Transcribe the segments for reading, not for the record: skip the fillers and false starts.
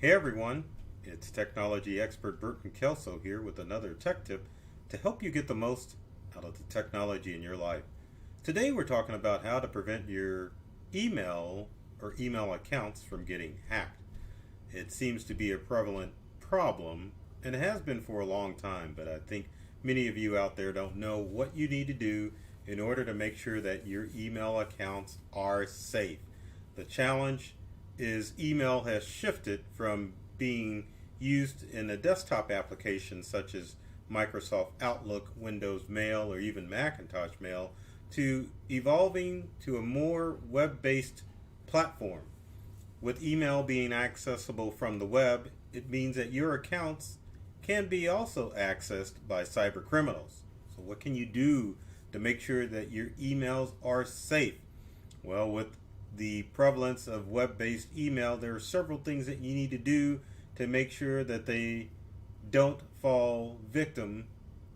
Hey everyone, it's technology expert Burton Kelso here with another tech tip to help you get the most out of the technology in your life. Today we're talking about how to prevent your email or email accounts from getting hacked. It seems to be a prevalent problem and it has been for a long time, but I think many of you out there don't know what you need to do in order to make sure that your email accounts are safe. The challenge is email has shifted from being used in a desktop application such as Microsoft Outlook, Windows Mail, or even Macintosh Mail to evolving to a more web-based platform. With email being accessible from the web, it means that your accounts can be also accessed by cyber criminals. So what can you do to make sure that your emails are safe? Well, with the prevalence of web-based email, there are several things that you need to do to make sure that they don't fall victim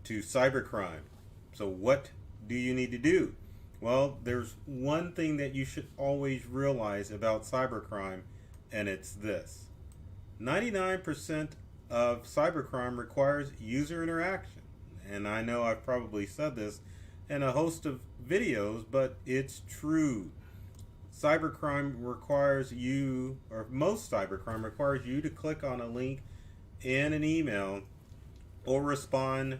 to cybercrime. So what do you need to do? Well, there's one thing that you should always realize about cybercrime, and it's this. 99% of cybercrime requires user interaction. And I know I've probably said this in a host of videos, but it's true. Cybercrime requires you, or most cybercrime requires you to click on a link in an email or respond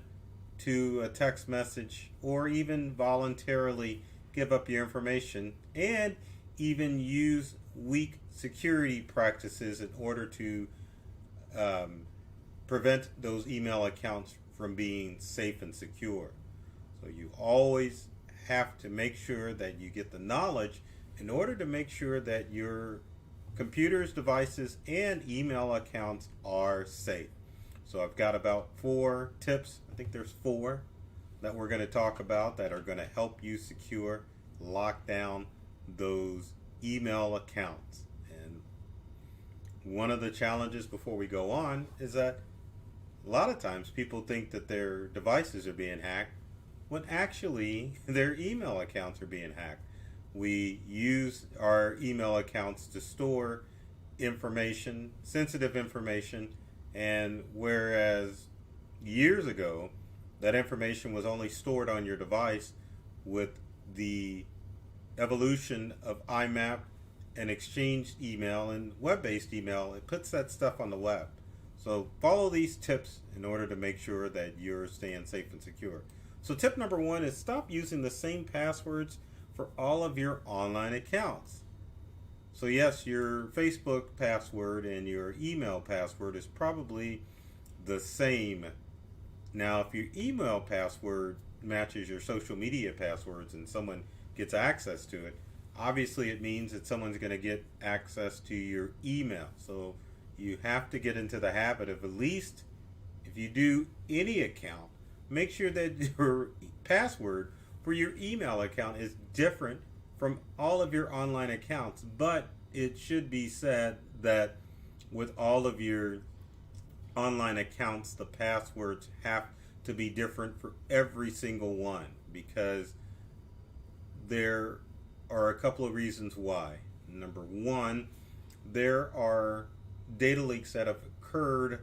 to a text message or even voluntarily give up your information and even use weak security practices in order to prevent those email accounts from being safe and secure. So you always have to make sure that you get the knowledge in order to make sure that your computers, devices, and email accounts are safe. So I've got about 4 tips, I think there's 4, that we're going to talk about that are going to help you secure, lock down those email accounts. And one of the challenges before we go on is that a lot of times people think that their devices are being hacked when actually their email accounts are being hacked. We use our email accounts to store information, sensitive information, and whereas years ago that information was only stored on your device, with the evolution of IMAP and exchanged email and web-based email, it puts that stuff on the web. So follow these tips in order to make sure that you're staying safe and secure. So tip number 1 is stop using the same passwords for all of your online accounts. So yes, your Facebook password and your email password is probably the same. Now, if your email password matches your social media passwords and someone gets access to it, obviously it means that someone's going to get access to your email. So you have to get into the habit of, at least if you do any account, make sure that your password for your email account is different from all of your online accounts. But it should be said that with all of your online accounts, the passwords have to be different for every single one, because there are a couple of reasons why. Number 1, there are data leaks that have occurred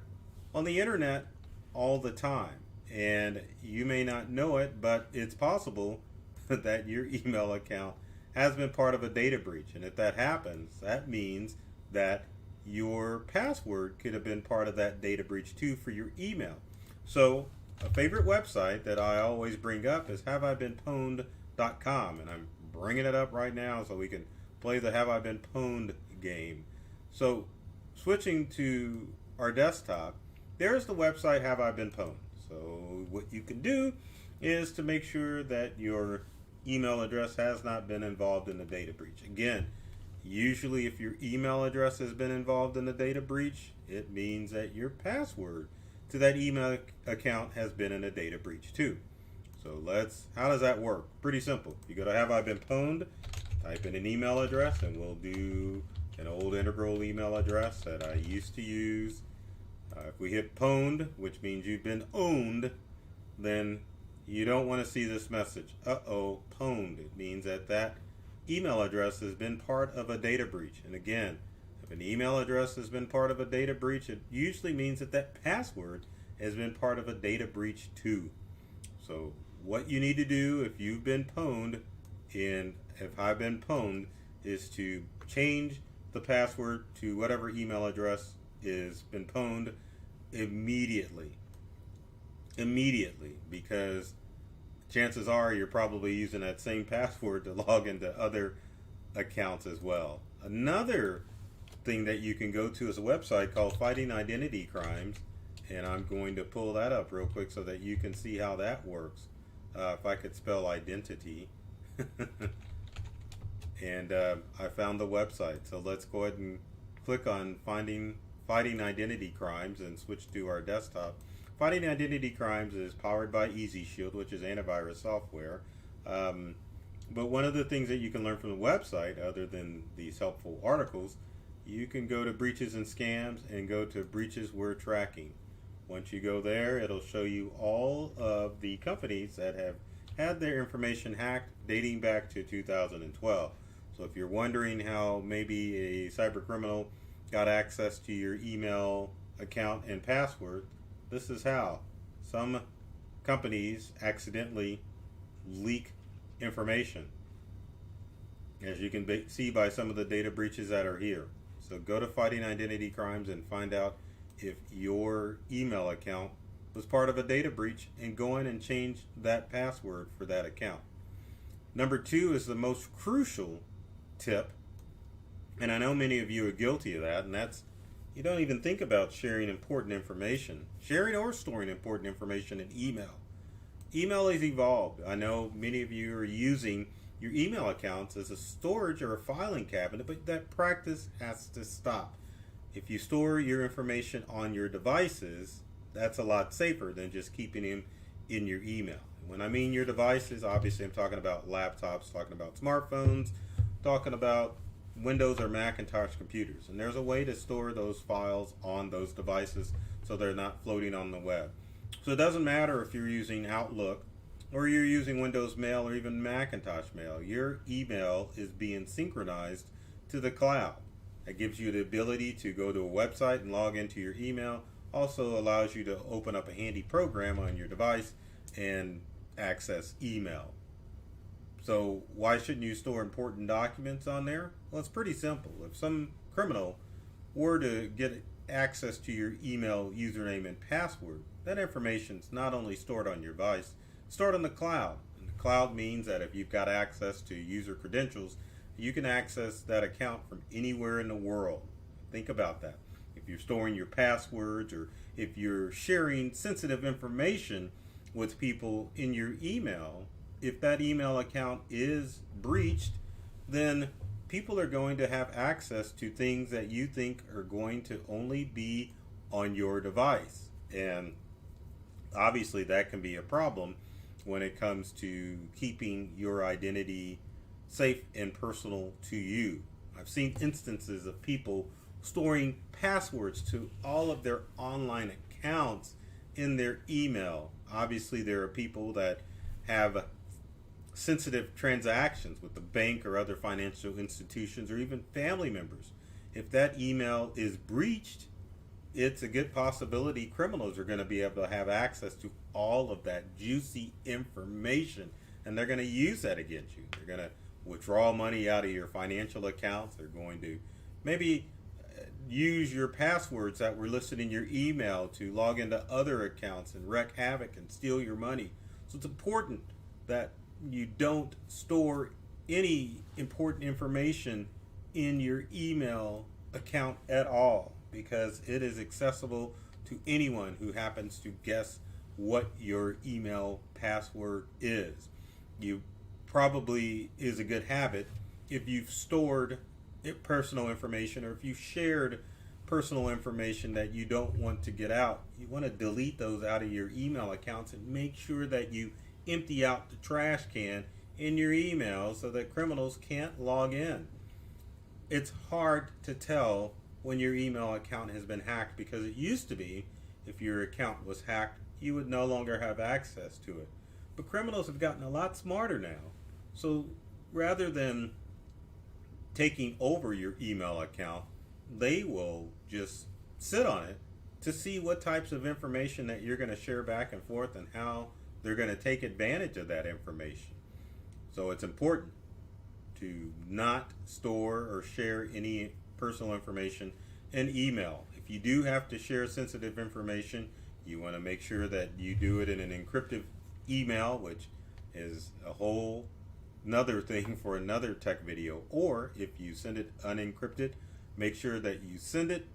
on the internet all the time, and you may not know it, but it's possible that your email account has been part of a data breach. And if that happens, that means that your password could have been part of that data breach too for your email. So a favorite website that I always bring up is haveibeenpwned.com, and I'm bringing it up right now so we can play the Have I Been Pwned game. So switching to our desktop, there's the website Have I Been Pwned. So what you can do is to make sure that your email address has not been involved in the data breach. Again, usually if your email address has been involved in the data breach, it means that your password to that email account has been in a data breach too. So how does that work? Pretty simple. You go to Have I Been Pwned, type in an email address, and we'll do an old integral email address that I used to use. If we hit pwned, which means you've been owned, then you don't want to see this message. Uh-oh, pwned. It means that email address has been part of a data breach. And again, If an email address has been part of a data breach, it usually means that that password has been part of a data breach too. So what you need to do if you've been pwned, and if I've been pwned, is to change the password to whatever email address is been pwned immediately. Immediately, because chances are you're probably using that same password to log into other accounts as well. Another thing that you can go to is a website called Fighting Identity Crimes, and I'm going to pull that up real quick so that you can see how that works. If I could spell identity. And I found the website, so let's go ahead and click on Fighting Identity Crimes and switch to our desktop. Fighting Identity Crimes is powered by Easy Shield, which is antivirus software. But one of the things that you can learn from the website, other than these helpful articles, you can go to breaches and scams and go to breaches we're tracking. Once you go there, it'll show you all of the companies that have had their information hacked dating back to 2012. So if you're wondering how maybe a cyber criminal got access to your email account and password, this is how. Some companies accidentally leak information, as you can see by some of the data breaches that are here. So go to Fighting Identity Crimes and find out if your email account was part of a data breach, and go in and change that password for that account. Number 2 is the most crucial tip, and I know many of you are guilty of that, and that's you don't even think about sharing important information, sharing or storing important information in email. Email has evolved. I know many of you are using your email accounts as a storage or a filing cabinet, but that practice has to stop. If you store your information on your devices, that's a lot safer than just keeping them in your email. When I mean your devices, obviously I'm talking about laptops, talking about smartphones, talking about Windows or Macintosh computers. And there's a way to store those files on those devices so they're not floating on the web. So it doesn't matter if you're using Outlook or you're using Windows Mail or even Macintosh Mail. Your email is being synchronized to the cloud. That gives you the ability to go to a website and log into your email. Also allows you to open up a handy program on your device and access email. So why shouldn't you store important documents on there? Well, it's pretty simple. If some criminal were to get access to your email username and password, that information is not only stored on your device, it's stored on the cloud. And the cloud means that if you've got access to user credentials, you can access that account from anywhere in the world. Think about that. If you're storing your passwords, or if you're sharing sensitive information with people in your email, if that email account is breached, then people are going to have access to things that you think are going to only be on your device. And obviously that can be a problem when it comes to keeping your identity safe and personal to you. I've seen instances of people storing passwords to all of their online accounts in their email. Obviously there are people that have sensitive transactions with the bank or other financial institutions, or even family members. If that email is breached, it's a good possibility criminals are going to be able to have access to all of that juicy information, and they're going to use that against you. They're going to withdraw money out of your financial accounts. They're going to maybe use your passwords that were listed in your email to log into other accounts and wreak havoc and steal your money. So it's important that you don't store any important information in your email account at all, because it is accessible to anyone who happens to guess what your email password is. You probably is a good habit if you've stored personal information, or if you shared personal information that you don't want to get out. You want to delete those out of your email accounts and make sure that you empty out the trash can in your email so that criminals can't log in. It's hard to tell when your email account has been hacked, because it used to be if your account was hacked, you would no longer have access to it. But criminals have gotten a lot smarter now. So rather than taking over your email account, they will just sit on it to see what types of information that you're going to share back and forth and how they're going to take advantage of that information. So it's important to not store or share any personal information in email. If you do have to share sensitive information, you want to make sure that you do it in an encrypted email, which is a whole another thing for another tech video. Or if you send it unencrypted, make sure that you send it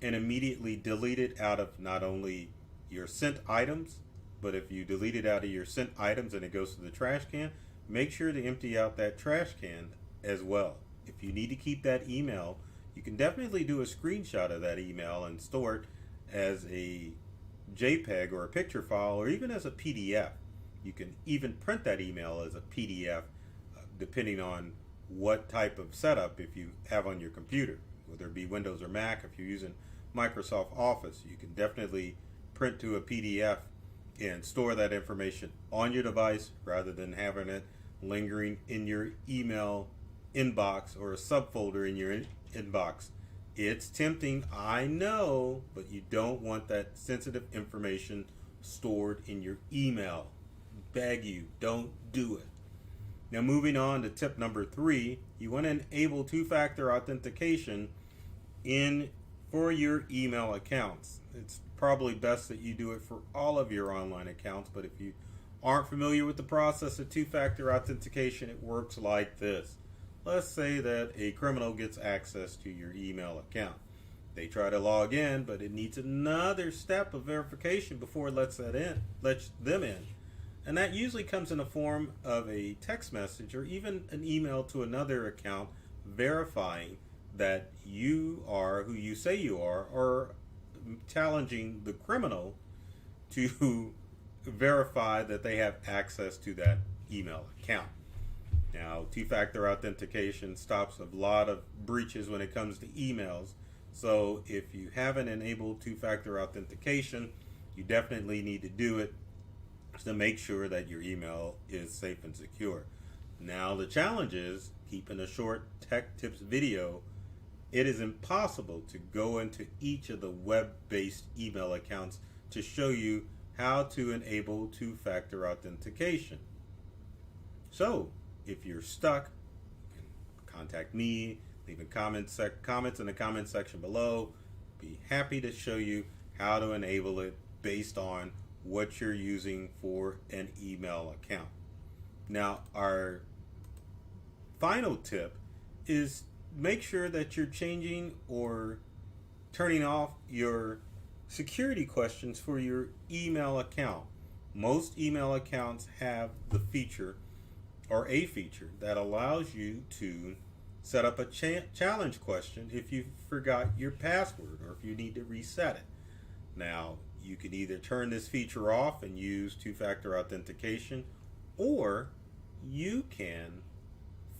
and immediately delete it out of not only your sent items, but if you delete it out of your sent items and it goes to the trash can, make sure to empty out that trash can as well. If you need to keep that email, you can definitely do a screenshot of that email and store it as a JPEG or a picture file, or even as a PDF. You can even print that email as a PDF, depending on what type of setup if you have on your computer, whether it be Windows or Mac. If you're using Microsoft Office, you can definitely print to a PDF and store that information on your device rather than having it lingering in your email inbox or a subfolder in your inbox. It's tempting, I know, but you don't want that sensitive information stored in your email. Beg you, don't do it. Now, moving on to tip number 3, you want to enable two-factor authentication for your email accounts. It's probably best that you do it for all of your online accounts, but if you aren't familiar with the process of two-factor authentication, it works like this. Let's say that a criminal gets access to your email account. They try to log in, but it needs another step of verification before it lets them in. And that usually comes in the form of a text message or even an email to another account verifying that you are who you say you are, or challenging the criminal to verify that they have access to that email account. Now, two-factor authentication stops a lot of breaches when it comes to emails. So if you haven't enabled two-factor authentication, you definitely need to do it to make sure that your email is safe and secure. Now, the challenge is, keeping a short tech tips video, it is impossible to go into each of the web-based email accounts to show you how to enable two-factor authentication. So, if you're stuck, you can contact me, leave comments in the comment section below. Be happy to show you how to enable it based on what you're using for an email account. Now, our final tip is make sure that you're changing or turning off your security questions for your email account. Most email accounts have the feature or a feature that allows you to set up a challenge question if you forgot your password or if you need to reset it. Now, you can either turn this feature off and use two-factor authentication, or you can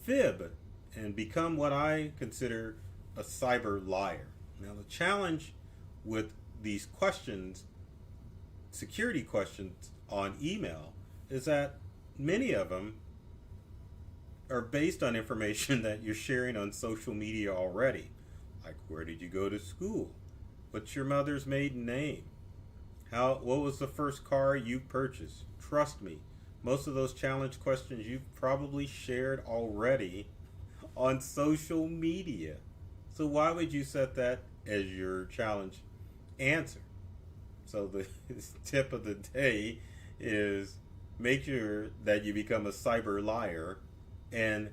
fib and become what I consider a cyber liar. Now, the challenge with these questions, security questions on email, is that many of them are based on information that you're sharing on social media already. Like, where did you go to school? What's your mother's maiden name? What was the first car you purchased? Trust me, most of those challenge questions you've probably shared already on social media. So why would you set that as your challenge answer? So the tip of the day is make sure that you become a cyber liar and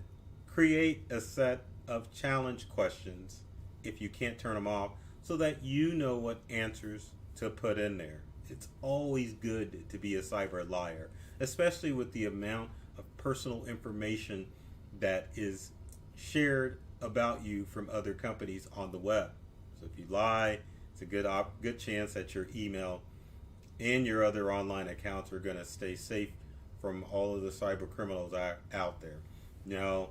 create a set of challenge questions if you can't turn them off, so that you know what answers to put in there. It's always good to be a cyber liar, especially with the amount of personal information that is shared about you from other companies on the web. So if you lie, it's a good chance that your email and your other online accounts are going to stay safe from all of the cyber criminals out there. Now,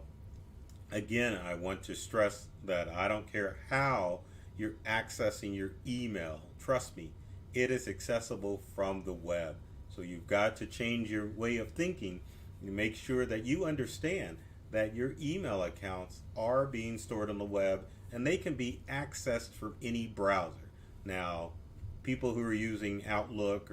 again, I want to stress that I don't care how you're accessing your email. Trust me, it is accessible from the web. So you've got to change your way of thinking and make sure that you understand that your email accounts are being stored on the web and they can be accessed from any browser. Now, people who are using Outlook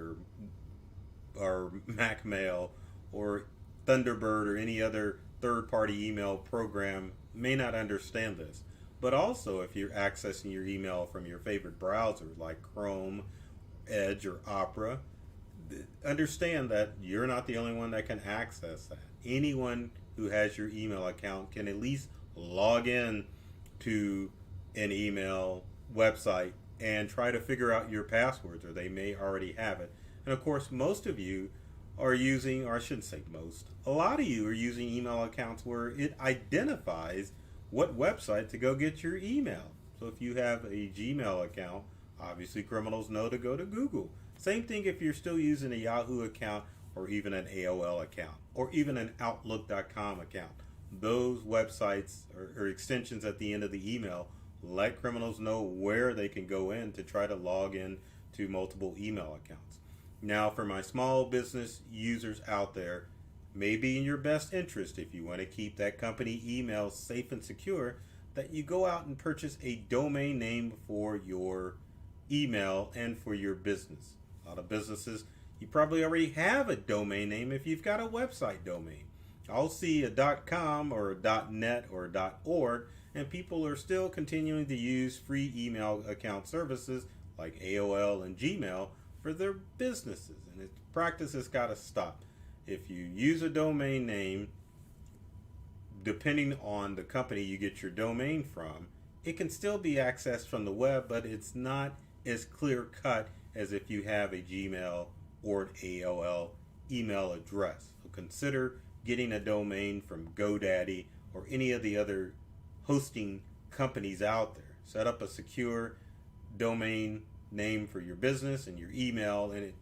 or Mac Mail or Thunderbird or any other third-party email program may not understand this. But also, if you're accessing your email from your favorite browser like Chrome, Edge, or Opera, understand that you're not the only one that can access that. Anyone who has your email account can at least log in to an email website and try to figure out your passwords, or they may already have it. And of course, most of you are using, or I shouldn't say most, a lot of you are using email accounts where it identifies what website to go get your email. So if you have a Gmail account, obviously criminals know to go to Google. Same thing if you're still using a Yahoo account or even an AOL account or even an Outlook.com account. Those websites or extensions at the end of the email let criminals know where they can go in to try to log in to multiple email accounts. Now, for my small business users out there, may be in your best interest, if you want to keep that company email safe and secure, that you go out and purchase a domain name for your email and for your business. A lot of businesses, you probably already have a domain name if you've got a website domain. I'll see a .com or a .net or a .org, and people are still continuing to use free email account services like AOL and Gmail for their businesses, and its practice has got to stop. If you use a domain name, depending on the company you get your domain from, it can still be accessed from the web, but it's not as clear cut as if you have a Gmail or an AOL email address. So consider getting a domain from GoDaddy or any of the other hosting companies out there. Set up a secure domain name for your business and your email, and it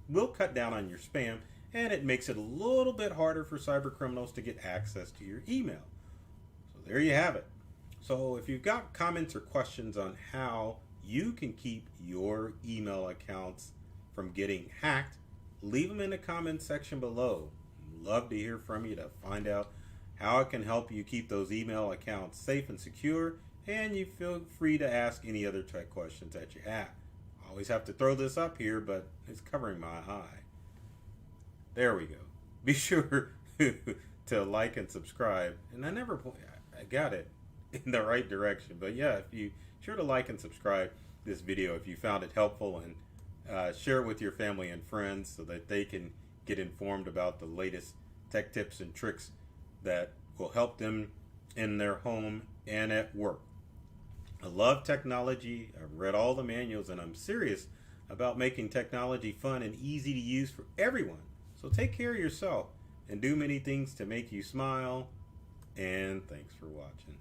will cut down on your spam, and it makes it a little bit harder for cyber criminals to get access to your email. So there you have it. So if you've got comments or questions on how you can keep your email accounts from getting hacked, leave them in the comments section below. Love to hear from you to find out how it can help you keep those email accounts safe and secure, and you feel free to ask any other tech questions that you have. I always have to throw this up here, but it's covering my eye. There we go. Be sure to like and subscribe. And I got it in the right direction. But yeah, if you sure to like and subscribe this video if you found it helpful, and share it with your family and friends so that they can get informed about the latest tech tips and tricks that will help them in their home and at work. I love technology. I've read all the manuals, and I'm serious about making technology fun and easy to use for everyone. So take care of yourself and do many things to make you smile. And thanks for watching.